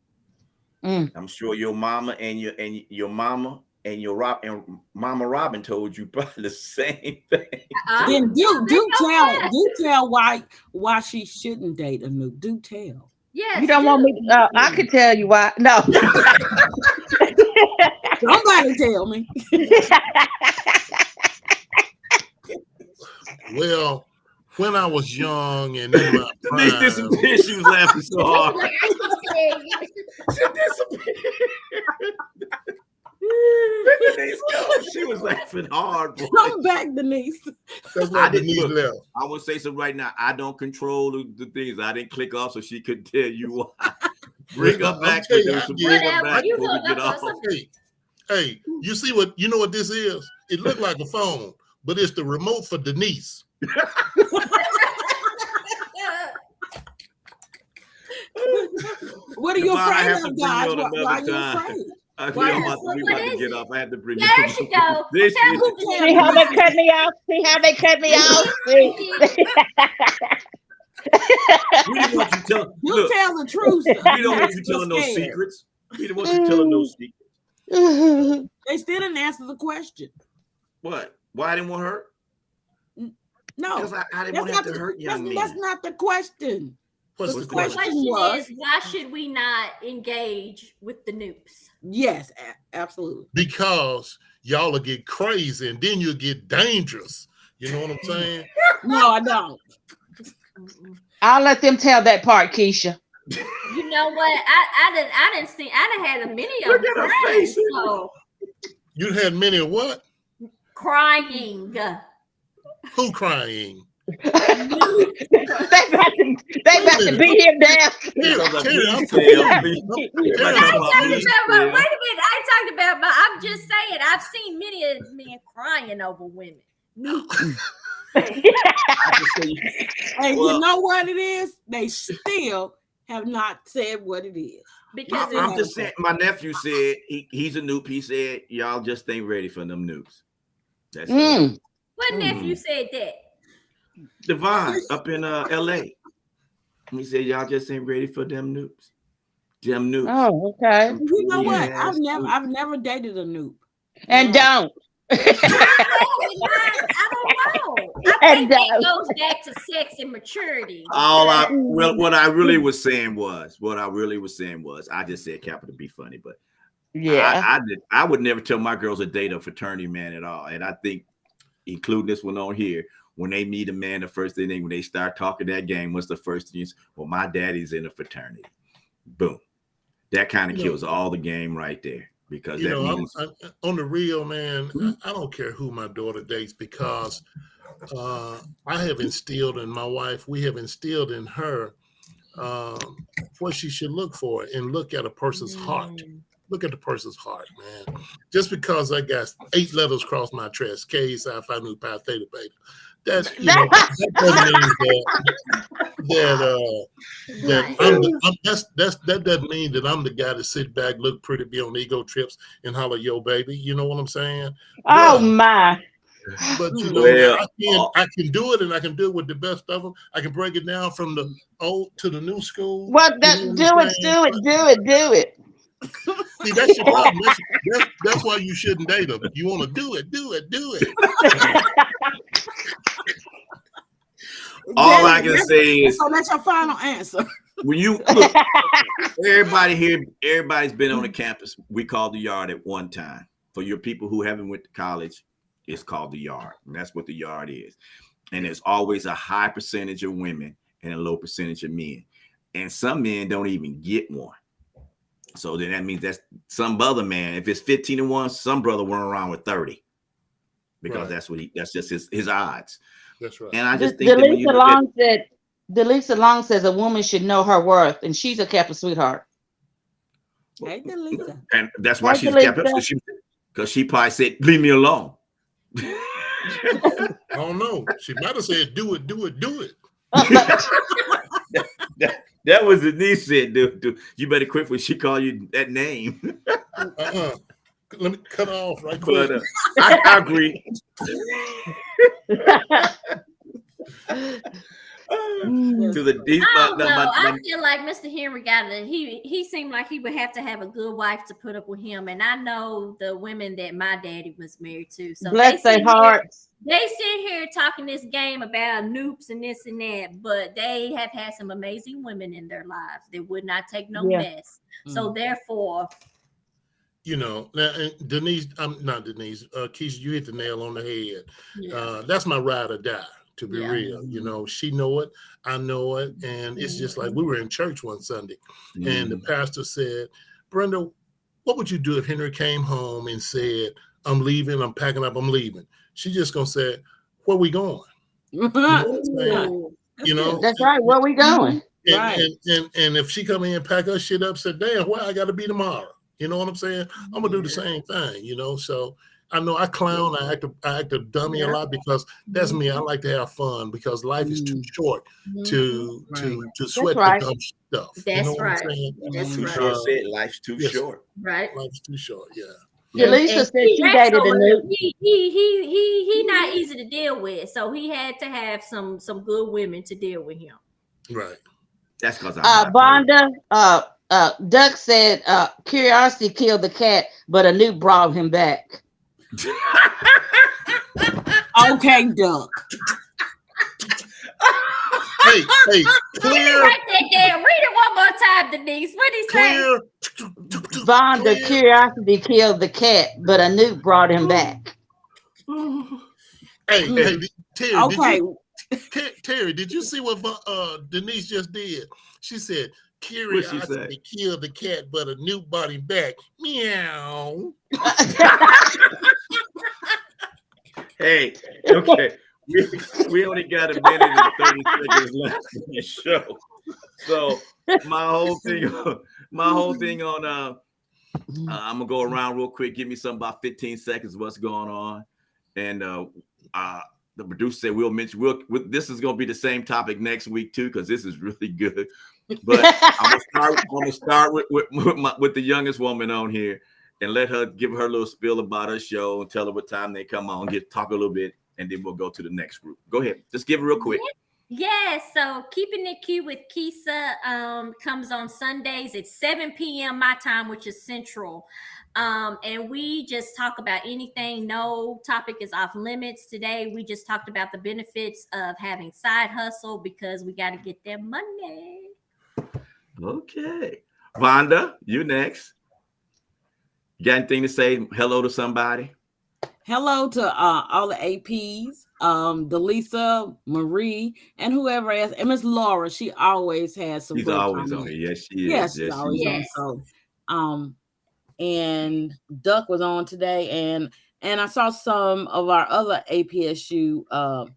I'm sure your mama and your mama and Mama Robin told you probably the same thing. Then do tell why she shouldn't date a noob. Do tell. Yes, you don't want me. I can tell you why. No. Somebody tell me. Well, when I was young and in my prime, she was laughing so hard. She was laughing hard. Boy. Come back, Denise. That's why Denise left. I will say something right now. I don't control the things. I didn't click off so she could tell you why. Bring her back. Bring her back before we get off. Hey, you know what this is? It looked like a phone, but it's the remote for Denise. What are you afraid of, guys? Why are you afraid? I'm about to get off. I had to bring you. There she goes. See how they cut me off? See how they cut me off? We didn't want you telling. You tell the truth. We don't want you telling no secrets. We don't want you telling no secrets. They still didn't answer the question. What? Why I didn't want her? No, because I didn't want to hurt young men. That's not the question. The question is, why should we not engage with the noobs? Yes, absolutely. Because y'all will get crazy and then you'll get dangerous. You know what I'm saying? No, I don't. I'll let them tell that part, Keisha. You know what? I didn't see. I done had a many of them crying. So. You had many of what? Crying. Who crying? they about to beat him down. Wait a minute, I ain't talking about, but I'm just saying I've seen many of men crying over women. And you know what it is? They still have not said what it is. Because I'm just saying, my nephew said he's a noob. He said y'all just ain't ready for them noobs. That's it. What nephew said that? Devon up in LA. He said y'all just ain't ready for them noobs. Them noobs. Oh, okay. You know what? I've never dated a noob. And don't. I don't know. I think that goes back to sex and maturity. What I really was saying was, I just said capital B funny, but yeah, I would never tell my girls to date a fraternity man at all. And I think, including this one on here, when they meet a man, the first thing when they start talking that game, what's the first thing? Well, my daddy's in a fraternity. Boom. that kind of You know- kills all the game right there, because You that know, means I'm on the real, man. I don't care who my daughter dates, because I have instilled in my wife, we have instilled in her what she should look for, and look at a person's heart. Look at the person's heart, man. Just because I got 8 letters across my chest, K, Psi, Phi, Nu, Pi, Theta, Beta, that that doesn't mean that I'm the guy to sit back, look pretty, be on ego trips, and holler, "Yo, baby," you know what I'm saying? Oh my! But you know, Well, I can do it, and I can do it with the best of them. I can break it down from the old to the new school. What? You That, know what do I'm it, saying? do it. See, that's your problem. That's why you shouldn't date them. You want to do it. all I can say is, so that's your final answer. when you look, everybody's been on the campus we call the yard at one time. For your people who haven't went to college, it's called the yard, and that's what the yard is. And there's always a high percentage of women and a low percentage of men, and some men don't even get one. So then that means that's some other man. If it's 15-1, some brother went around with 30, because that's just his odds. That's right. And I just think that when you Delisa Long says a woman should know her worth, and she's a Kappa sweetheart. Hey, Delisa. and that's why Hey, she's Delisa. kept, because she probably said, "Leave me alone." I don't know. She might have said, "Do it, do it, do it." That was Denise said, dude, you better quit when she call you that name. Let me cut off right quick. But I agree. To the deep. I don't know. I feel like Mr. Henry got it. He seemed like he would have to have a good wife to put up with him. And I know the women that my daddy was married to. So bless their hearts. They sit here talking this game about noops and this and that, but they have had some amazing women in their lives that would not take no mess. So therefore, you know, now, Denise, I'm not Denise. Keisha, you hit the nail on the head. yeah. That's my ride or die. To be real, you know, she know it, I know it, and it's just like we were in church one Sunday, and the pastor said, "Brenda, what would you do if Henry came home and said, 'I'm leaving, I'm packing up, I'm leaving'?" She just gonna say, "Where we going?" You know, That's right. Where we going? and if she come in and pack her shit up, said, "Damn, where I got to be tomorrow?" You know what I'm saying? I'm gonna do the same thing. You know, so. I know I clown, I act a dummy a lot, because that's me. I like to have fun, because life is too short to sweat the dumb stuff. That's you know what right. I'm saying? That's Too right. short said, life's too short. Right. Life's too short. Yeah. Delisa said she dated a new. He not easy to deal with, so he had to have some good women to deal with him. Right. That's because Vonda, Duck said curiosity killed the cat, but a new brought him back. Okay, Duck. Hey, clear. Write that down. Read it one more time, Denise. What did he say? Vonda, curiosity killed the cat, but a new brought him back. Hey, Terry. Okay. Terry, did you see what Denise just did? She said, "Curiosity killed the cat, but a new brought him back." Meow. Hey, okay. We only got a minute and 30 seconds left in the show. So my whole thing on I'm gonna go around real quick, give me something about 15 seconds what's going on. And the producer said this is gonna be the same topic next week too, because this is really good. But I'm gonna start with the youngest woman on here, and let her give her little spiel about her show and tell her what time they come on, talk a little bit, and then we'll go to the next group. Go ahead. Just give it real quick. Yeah, so Keeping It Cute with Keisha comes on Sundays at 7 p.m. my time, which is Central. And we just talk about anything. No topic is off limits today. We just talked about the benefits of having side hustle, because we got to get their money. Okay. Vonda, you next. You got anything to say? Hello to somebody? Hello to all the APs, Delisa, Marie, and whoever else. And Miss Laura, she always has some. She's always on here. Yes, she is. Yes, she's always on. So And Duck was on today, and I saw some of our other APSU.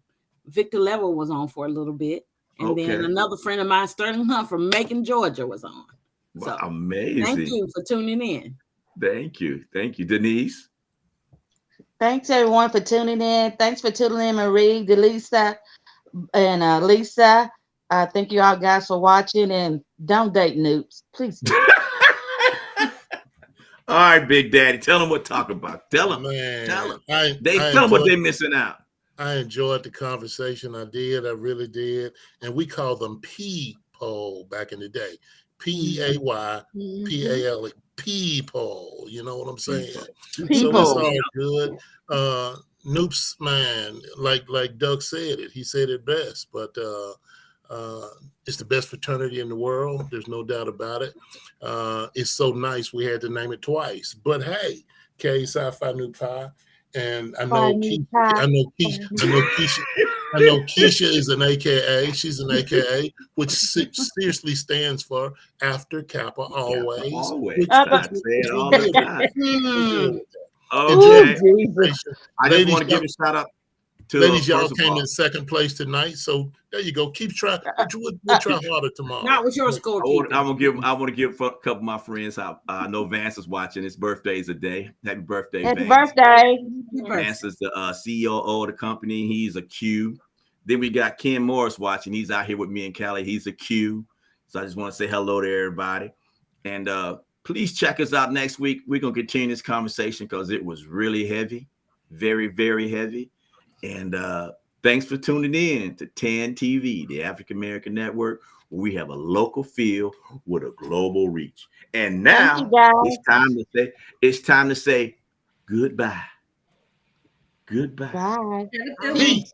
Victor Level was on for a little bit, and then another friend of mine, Sterling Hunt from Macon, Georgia, was on. So amazing! Thank you for tuning in. Thank you, Denise. Thanks everyone for tuning in. Thanks for tuning in, Marie, Delisa, and Lisa. Thank you all guys for watching, and don't date noobs, please. All right, Big Daddy, tell them what to talk about. Tell them, tell them. Tell them what they're missing out. I enjoyed the conversation. I really did. And we called them people back in the day. PEAYPALE. People. You know what I'm saying? People. So it's all good. Noops, man, like Doug said it. He said it best. But it's the best fraternity in the world. There's no doubt about it. It's so nice we had to name it twice. But hey, K Sci-Fi Noob Pie. And I know Keisha is an AKA. She's an AKA, which seriously stands for After Kappa Always. Always. I say it all the time. Okay. I just want to give a shout out to ladies. Y'all came in second place tonight, so there you go. Keep trying. We'll try harder tomorrow. Not with your score. I want to give a couple of my friends. I know Vance is watching. His birthday's a day. Happy birthday, Happy Vance. birthday. Vance is the CEO of the company. He's a Q. Then we got Ken Morris watching. He's out here with me and Callie. He's a Q. So I just want to say hello to everybody. And please check us out next week. We're going to continue this conversation because it was really heavy. Very, very heavy. And thanks for tuning in to TAAN TV, the African American Network, where we have a local feel with a global reach. And now it's time to say goodbye. Goodbye. Bye. Peace.